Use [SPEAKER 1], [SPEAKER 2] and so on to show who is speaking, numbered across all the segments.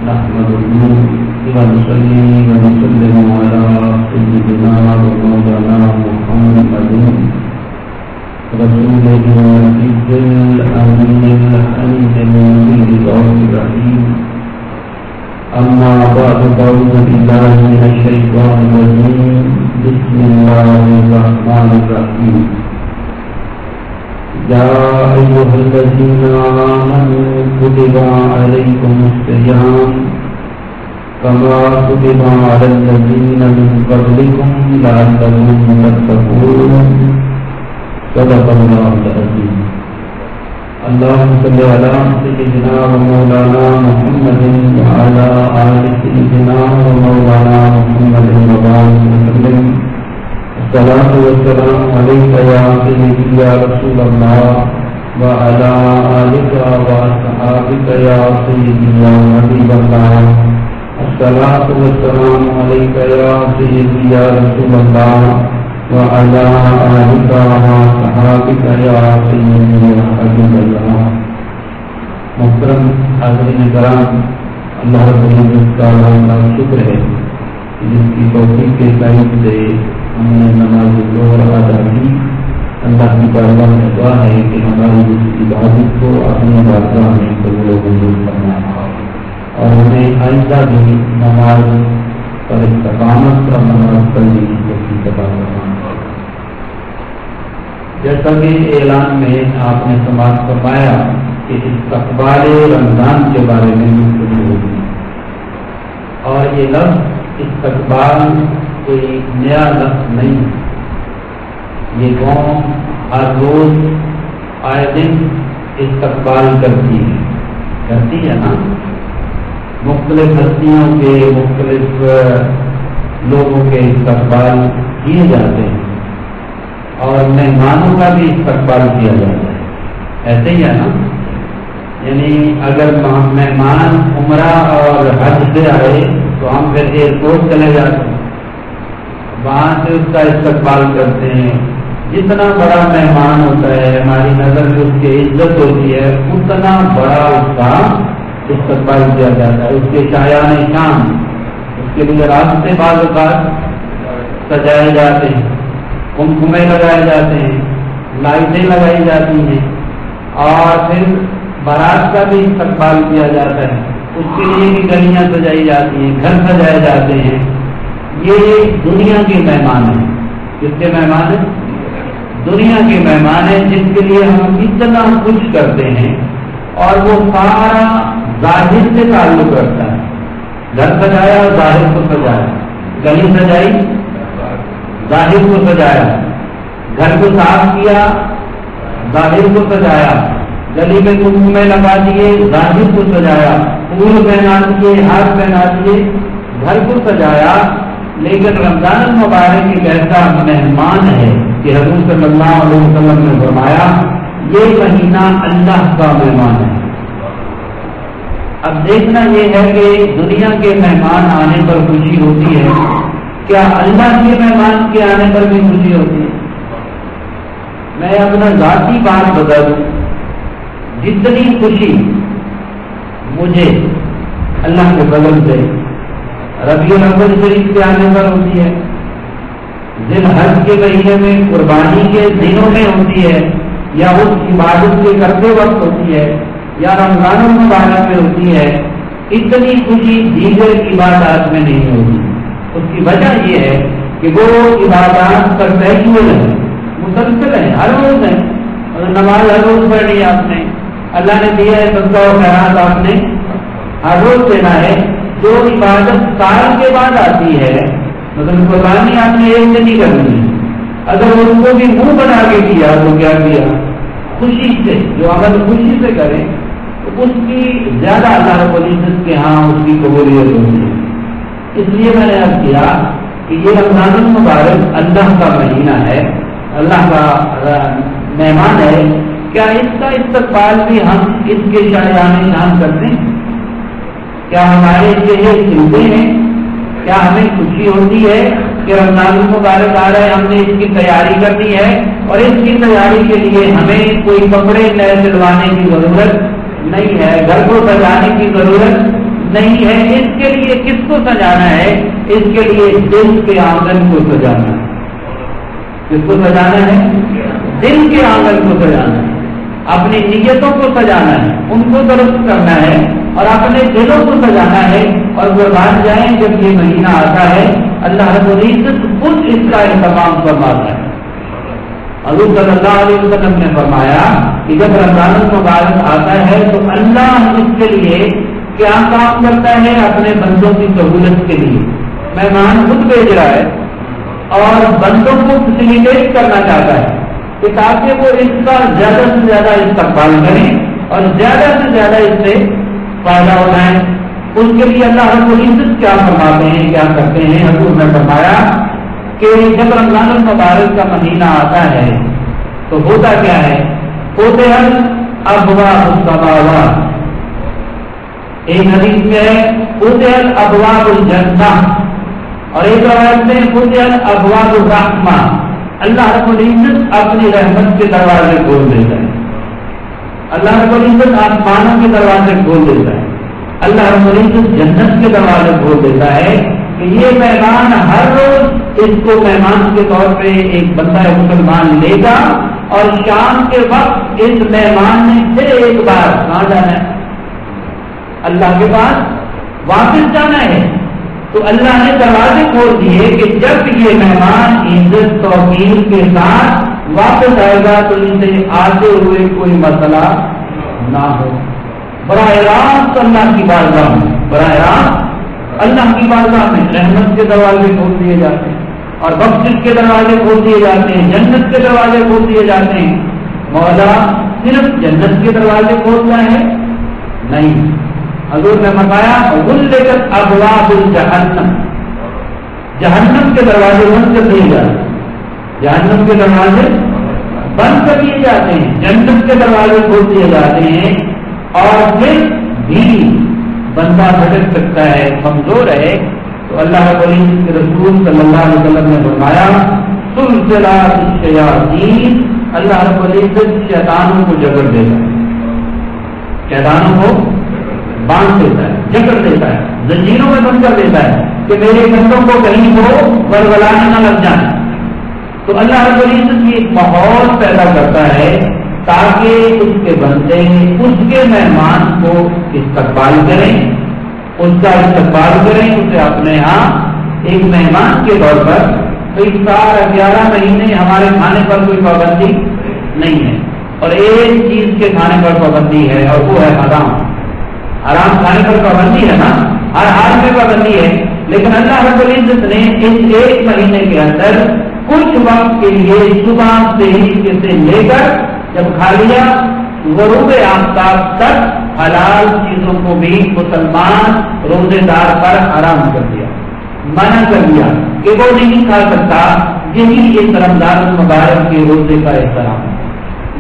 [SPEAKER 1] نحمده ونصلي ونسلم على سيدنا ومولانا محمد رسول العزيز الأمين الحميد المجيد الرحيم. أما بعد فأعوذ بالله من الشيطان الرجيم. بسم الله الرحمن الرحيم. يا أيها الذين آمنوا كتب عليكم الصيام كما كتب على الذين من قبلكم لعلكم تتقون. صدق الله العظيم. اللهم صل على سيدنا ومولانا محمد وعلى آل سيدنا ومولانا محمد وبارك وسلم. الصلاة والسلام عليك يا سيدي يا رسول الله وعلى آلك وأصحابك يا سيدي يا حبيب الله. الصلاة والسلام عليك يا سيدي يا رسول الله وعلى آلك وأصحابك يا سيدي يا حبيب الله. محترم حاضرین کرام، اللہ رب العزت کا لاکھ شکر ہے جس کی توفیق کے تائید سے ہم نے نماز ظہر ادا کی. اللہ کی بارگاہ میں دعا ہے کہ ہماری اس عبادت کو اپنی بارگاہ میں قبول و منظور فرمائے اور ہمیں آئندہ بھی نماز پر استقامت اور نماز پڑھنے کی توفیق عطا فرمائے. جیسا کہ اعلان میں آپ نے سماعت فرمایا کہ استقبال رمضان کے بارے میں گفتگو ہوگی، اور یہ لفظ استقبال کوئی نیا لفظ نہیں ہے. یہ قوم ہر روز آئے دن استقبال کرتی ہے نا. مختلف ہستیوں کے مختلف لوگوں کے استقبال کیے جاتے ہیں اور مہمانوں کا بھی استقبال کیا جاتا ہے. ایسے ہی ہے نا. یعنی اگر مہمان عمرہ اور حج سے آئے تو ہم پھر ایئرپورٹ چلے جاتے ہیں، وہاں سے اس کا استقبال کرتے ہیں. جتنا بڑا مہمان ہوتا ہے ہماری نظر میں اس کی عزت ہوتی ہے اتنا بڑا اس کا استقبال کیا جاتا ہے. اس کے شایان شان، اس کے لیے راستے بعض اوقات سجائے جاتے ہیں، کمکمے لگائے جاتے ہیں، لائٹیں لگائی جاتی ہیں، اور پھر بارات کا بھی استقبال کیا جاتا ہے. اس کے لیے بھی گلیاں سجائی جاتی ہیں، گھر سجائے جاتے ہیں. یہ دنیا کے مہمان ہیں. کس کے مہمان ہیں؟ دنیا کے مہمان ہیں جن کے لیے ہم اتنا کچھ کرتے ہیں اور وہ سارا ظاہر سے تعلق رکھتا ہے. گھر سجایا اور ظاہر کو سجایا، گلی سجائی ظاہر کو سجایا، گھر کو صاف کیا ظاہر کو سجایا، گلی میں کمکمے لگا دیے ظاہر کو سجایا، پھول پہنا دیے، ہار پہنا دیے، گھر کو سجایا. لیکن رمضان المبارک ایک ایسا مہمان ہے کہ حضور صلی اللہ علیہ وسلم نے فرمایا یہ مہینہ اللہ کا مہمان ہے. اب دیکھنا یہ ہے کہ دنیا کے مہمان آنے پر خوشی ہوتی ہے، کیا اللہ کے مہمان کے آنے پر بھی خوشی ہوتی ہے؟ میں اپنا ذاتی بات بتا دوں، جتنی خوشی مجھے اللہ کے فضل سے ربیع الاول شریف کے آنے پر ہوتی ہے، ذی الحج کے مہینے میں قربانی کے دنوں میں ہوتی ہے، یا اس عبادت کے کرتے وقت ہوتی ہے، یا رمضان المبارک میں ہوتی ہے، اتنی خوشی دیگر عبادات میں نہیں ہوتی. اس کی وجہ یہ ہے کہ وہ عبادات پرپیچوئل ہیں، مسلسل ہیں، ہر روز ہیں. نماز ہر روز پڑھنی ہے آپ نے، اللہ نے دیا ہے صدقہ و خیرات آپ نے ہر روز دینا ہے. جو عبادت سال کے بعد آتی ہے، مطلب قربانی آپ نے ایک دن ہی کرنی ہے، اگر اس کو بھی منہ بنا کے کیا تو کیا کیا؟ خوشی سے. جو عمل خوشی سے کرے تو اس کی زیادہ اللہ رب العزت کے ہاں اس کی قبولیت ہوتی ہے. اس لیے میں نے عرض کیا کہ یہ رمضان المبارک اللہ کا مہینہ ہے، اللہ کا مہمان ہے. کیا اس کا استقبال بھی ہم اس کے شایان شان کرتے ہیں؟ کیا ہمارے چہرے کھلتے ہیں؟ کیا ہمیں خوشی ہوتی ہے کہ رمضان المبارک آ رہا ہے، ہم نے اس کی تیاری کرنی ہے اور اس کی تیاری کے لیے ہمیں کوئی کپڑے نئے سلوانے کی ضرورت نہیں ہے، گھر کو سجانے کی ضرورت نہیں ہے، اس کے لیے کس کو سجانا ہے؟ اس کے لیے دل کے آنگن کو سجانا ہے۔ کس کو سجانا ہے؟ دل کے آنگن کو سجانا ہے، اپنی نیتوں کو سجانا ہے، ان کو درست کرنا ہے اور اپنے دلوں کو سجانا ہے۔ اور قربان جائیں جب یہ مہینہ آتا ہے اللہ رب العزت خود اس کا اہتمام فرماتا ہے۔ حضور صلی اللہ علیہ وسلم نے فرمایا کہ جب رمضان المبارک آتا ہے تو اللہ اس کے لیے کیا کام کرتا ہے؟ اپنے بندوں کی سہولت کے لیے مہمان خود بھیج رہا ہے اور بندوں کو فیسیلیٹیٹ کرنا چاہتا ہے کہ تاکہ وہ اس کا زیادہ سے زیادہ استقبال کریں اور زیادہ سے زیادہ اس سے فائدہ اٹھائیں۔ اس کے لیے اللہ رب العزت کیا فرماتے ہیں، کیا کرتے ہیں؟ حضور نے فرمایا کہ جب رمضان المبارک کا مہینہ آتا ہے تو ہوتا کیا ہے؟ فتحت ابواب السماوات، ایک حدیث میں ہے فتحت ابواب الجنہ اور ایک روایت میں فتحت ابواب الرحمہ۔ اللہ رب العزت اپنی رحمت کے دروازے کھول دیتا ہے، اللہ رب العزت آسمانوں کے دروازے کھول دیتا ہے، اللہ رب العزت جنت کے دروازے کھول دیتا ہے کہ یہ مہمان ہر روز اس کو مہمان کے طور پہ ایک بندہ مسلمان لے گا اور شام کے وقت اس مہمان نے پھر ایک بار کہاں جانا ہے؟ اللہ کے پاس واپس جانا ہے۔ تو اللہ نے دروازے کھول دیے کہ جب یہ مہمان عزت توقیر کے ساتھ واپس آئے گا تو اسے آتے ہوئے کوئی مسئلہ نہ ہو۔ براہ راست اللہ کی بارگاہ میں، براہ راست اللہ کی بارگاہ میں رحمت کے دروازے کھول دیے جاتے ہیں اور بخشش کے دروازے کھول دیے جاتے ہیں، جنت کے دروازے کھول دیے جاتے ہیں۔ مولا صرف جنت کے دروازے کھولتا ہے؟ نہیں، حضور نے فرمایا غلقت ابواب الجہنم، جہنم کے دروازے بند کر دیے جاتے ہیں، جہنم کے دروازے بند کر دیے جاتے ہیں، جنت کے دروازے کھول دیے جاتے ہیں۔ اور پھر بھی بندہ بھٹک سکتا ہے، کمزور ہے، تو اللہ رب العزت کے رسول صلی اللہ علیہ وسلم نے فرمایا سلسلۃ الشیاطین، اللہ رب العزت شیطانوں کو جکڑ دیتا ہے، شیطانوں کو باندھ دیتا ہے، جکڑ دیتا ہے، زنجیروں میں بند کر دیتا ہے کہ میرے بندوں کو کہیں وہ ورگلانے نہ لگ جائیں۔ تو اللہ رب العزت یہ ایک ماحول پیدا کرتا ہے تاکہ اس کے بندے اس کے مہمان کو استقبال کریں، اس کا استقبال کریں، اسے اپنے ہاں ایک مہمان کے طور پر۔ تو اس سال 11 مہینے ہمارے کھانے پر کوئی پابندی نہیں ہے، اور ایک چیز کے کھانے پر پابندی ہے اور وہ ہے حرام۔ حرام کھانے پر پابندی ہے نا، ہر حال میں پابندی ہے، لیکن اللہ رب العزت نے اس ایک مہینے کے اندر کچھ وقت کے لیے صبح سے ہی سے لے کر جب کھا لیا غروب آفتاب تک حلال چیزوں کو بھی مسلمان روزے دار پر حرام کر دیا، منع کر دیا کہ وہ نہیں کھا سکتا۔ یہی اس رمضان المبارک کے روزے کا احترام ہے،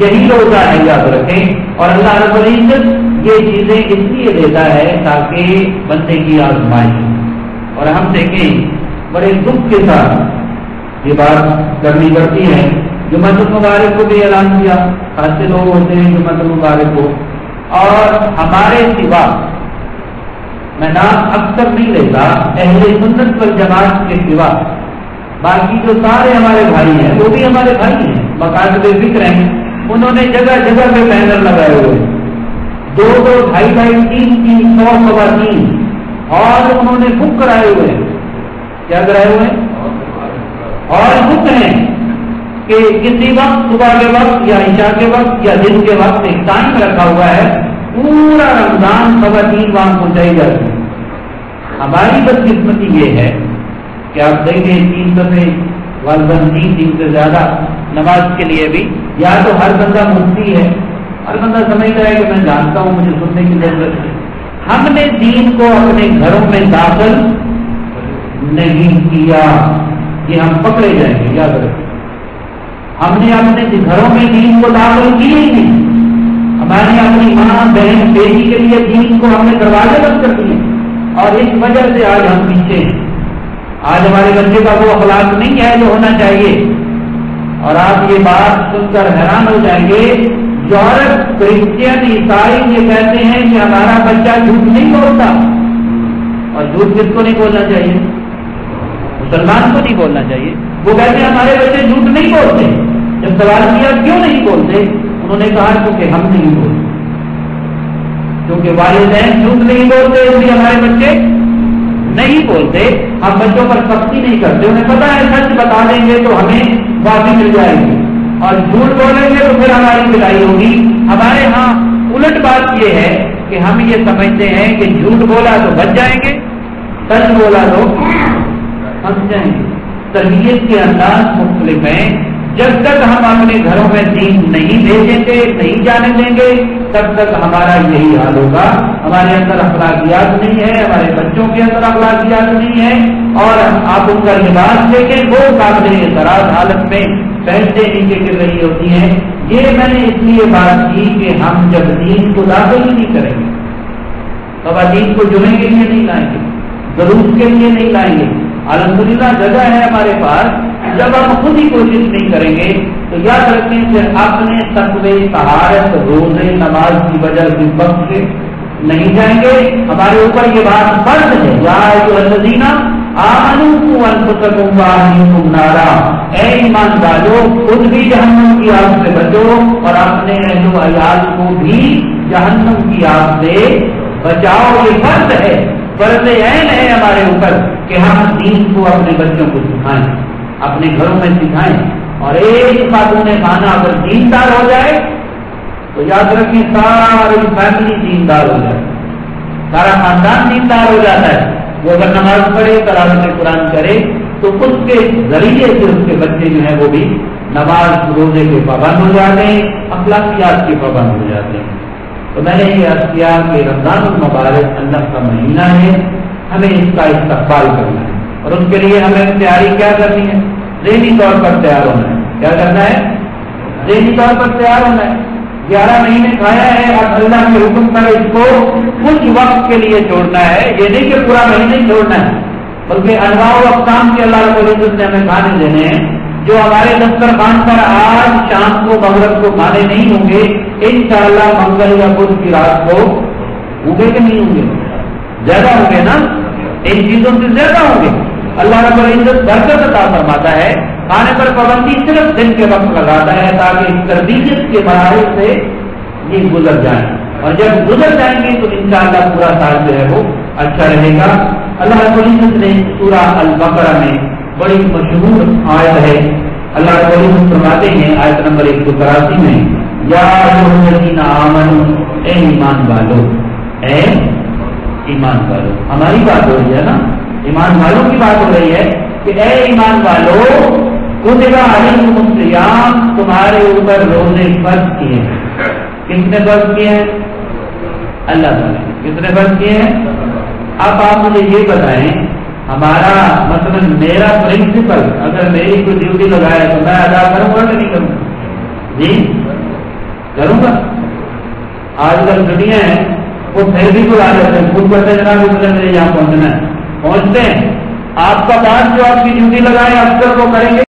[SPEAKER 1] یہی روزہ ہے، یاد رکھیں۔ اور اللہ رب العزت یہ چیزیں اس لیے دیتا ہے تاکہ بندے کی آزمائش، اور ہم دیکھیں بڑے دکھ کے ساتھ یہ بات کرنی پڑتی ہے۔ جمعہ المبارک کو بھی اعلان کیا، خاصے لوگ ہوتے ہیں جمعہ المبارک کو، اور ہمارے سوا میں نام اکثر نہیں لیتا، اہل سنت والجماعت کے سوا باقی جو سارے ہمارے بھائی ہیں وہ بھی ہمارے بھائی ہیں، مکاتب ذکر ہیں، انہوں نے جگہ جگہ پہ بینر لگائے ہوئے، 2-2, 2.5, 3, 100 خواتین، اور انہوں نے بک کرائے ہوئے ہیں۔ کیا کرائے ہوئے ہیں؟ اور بک ہیں کہ کسی وقت صبح کے وقت یا عشاء کے وقت یا دن کے وقت ایک ٹائم رکھا ہوا ہے، پورا رمضان خواتین وہاں پہنچائی جاتی ہے۔ ہماری بدقسمتی یہ ہے کہ آپ دیکھیں 3 دفعے والدین 3 سے زیادہ نماز کے لیے بھی، یا تو ہر بندہ مفتی ہے، ہر بندہ سمجھتا ہے کہ میں جانتا ہوں، مجھے سننے کی ضرورت ہے۔ ہم نے دین کو اپنے گھروں میں داخل نہیں کیا، یہ ہم پکڑے جائیں گے، یاد رکھیں۔ ہم نے اپنے گھروں میں دین کو داخل کیا ہی نہیں، ہماری اپنی ماں بہن بیٹی کے لیے دین کو ہم نے دروازے بند کر دیے، اور اس وجہ سے آج ہم پیچھے ہیں۔ آج ہمارے بچے کا وہ اخلاق نہیں ہے جو ہونا چاہیے، اور آپ یہ بات سن کر حیران ہو جائیں گے، یورپ، کرسچین، عیسائی یہ کہتے ہیں کہ ہمارا بچہ جھوٹ نہیں بولتا، اور جھوٹ کس کو نہیں بولنا چاہیے؟ مسلمان کو نہیں بولنا چاہیے. وہ کہتے ہیں ہمارے بچے جھوٹ نہیں بولتے. جب سوال کیا کیوں نہیں بولتے، انہوں نے کہا کیونکہ ہم نہیں بولتے، کیونکہ والدین جھوٹ نہیں بولتے اس لیے ہمارے بچے نہیں بولتے. ہم بچوں پر سختی نہیں کرتے، انہیں پتا ہے سچ بتا دیں گے تو ہمیں معافی مل جائے گی، اور جھوٹ بولیں گے تو پھر ہماری پٹائی ہوگی. ہمارے ہاں الٹ بات یہ ہے کہ ہم یہ سمجھتے ہیں کہ جھوٹ بولا تو بچ جائیں گے، سچ بولا تو پھنس جائیں گے. تربیت کے انداز مختلف ہیں. جب تک ہم اپنے گھروں میں دین نہیں بھیجیں گے، نہیں جانے دیں گے، تب تک ہمارا یہی حال ہوگا. ہمارے اندر اخلاقیات نہیں ہے، ہمارے بچوں کے اندر اخلاقیات نہیں ہے، اور آپ ان کا لباس دیکھیں وہ قابل اعتراض حالت میں پہنتے نیچے گر رہی ہوتی ہیں. یہ میں نے اس لیے بات کی کہ ہم جب دین کو داخل ہی نہیں کریں گے، خواتین کو جمعے کے لیے نہیں لائیں گے، جلوس کے لیے نہیں لائیں گے. الحمدللہ جگہ ہے ہمارے پاس. جب ہم خود ہی کوشش نہیں کریں گے تو یاد رکھیں کہ اپنے تقوی، طہارت، روزے، نماز کی وجہ سے وقت سے نہیں جائیں گے. ہمارے اوپر یہ بات فرض ہے، یا ایھا الذین آمنوا قوا انفسکم واہلیکم نارا، اے ایمان والو خود بھی جہنم کی آگ سے بچو اور اپنے اہل و عیال کو بھی جہنم کی آگ سے بچاؤ. یہ فرض ہے، فرض عین ہے ہمارے اوپر کہ ہم دین کو اپنے بچوں کو سکھائیں، اپنے گھروں میں سکھائیں. اور ایک خاتون خانہ اگر دیندار ہو جائے تو یاد رکھیں ساری فیملی دیندار ہو جائے، سارا خاندان دیندار ہو جاتا ہے. وہ اگر نماز پڑھے، تلاوت قرآن کرے تو اس کے ذریعے سے اس کے بچے جو ہیں وہ بھی نماز روزے کے پابند ہو جاتے ہیں، اخلاقیات کے پابند ہو جاتے ہیں. تو میں نے یہ عرض کیا کہ رمضان المبارک اللہ کا مہینہ ہے، ہمیں اس کا استقبال کرنا ہے، اور اس کے لیے ہمیں تیاری کیا کرنی ہے؟ ذہنی طور پر تیار ہونا ہے. کیا کرنا ہے؟ ذہنی طور پر تیار ہونا ہے. 11 مہینے کھایا ہے، اب اللہ کے حکم پر اس کو کچھ وقت کے لیے چھوڑنا ہے. یہ نہیں کہ پورا مہینہ ہی چھوڑنا ہے، بلکہ انواع و اقسام کے اللہ رب العزت نے ہمیں کھانے دینے ہیں جو ہمارے دسترخوان پر آج شام کو مغرب کو کھانے نہیں ہوں گے. انشاءاللہ منگل یا بدھ کی رات کو ہوں گے کہ نہیں ہوں گے؟ زیادہ ہوں گے نا، ان چیزوں سے زیادہ ہوں گے. اللہ رب العزت برکت عطا فرماتا ہے، کھانے پر پابندی صرف دن کے وقت لگاتا ہے تاکہ اس تربیت کے مراحل سے یہ گزر جائیں، اور جب گزر جائیں گے تو انشاءاللہ پورا سال جو ہے وہ اچھا رہے گا. اللہ رب العزت نے سورہ البقرہ میں بڑی مشہور آیت ہے، اللہ رب العزت فرماتے ہیں آیت نمبر 183 میں، یا ایھا الذین آمنوا، اے ایمان والو، اے ایمان والو. ہماری بات ہو رہی ہے نا، ایمان والوں کی بات ہو رہی ہے کہ اے ایمان والو کتب علیکم الصیام، تمہارے اوپر روزے فرض کیے ہیں. کس نے فرض کیے ہیں؟ اللہ تعالیٰ. کس نے فرض کیے ہیں؟ اب آپ مجھے یہ بتائیں، ہمارا مثلا میرا پرنسپل اگر میری کوئی ڈیوٹی لگائے تو میں ادا کروں گا کہ نہیں کروں گا؟ جی کروں گا. آج کل دنیا ہے وہ پھر بھی بلا لیتے ہیں، خود کرتے جناب اس نے میرے یہاں پہنچنا ہے، پہنچتے ہیں. آپ کا بات جو آپ کی ڈیوٹی لگائے افسر وہ کریں گے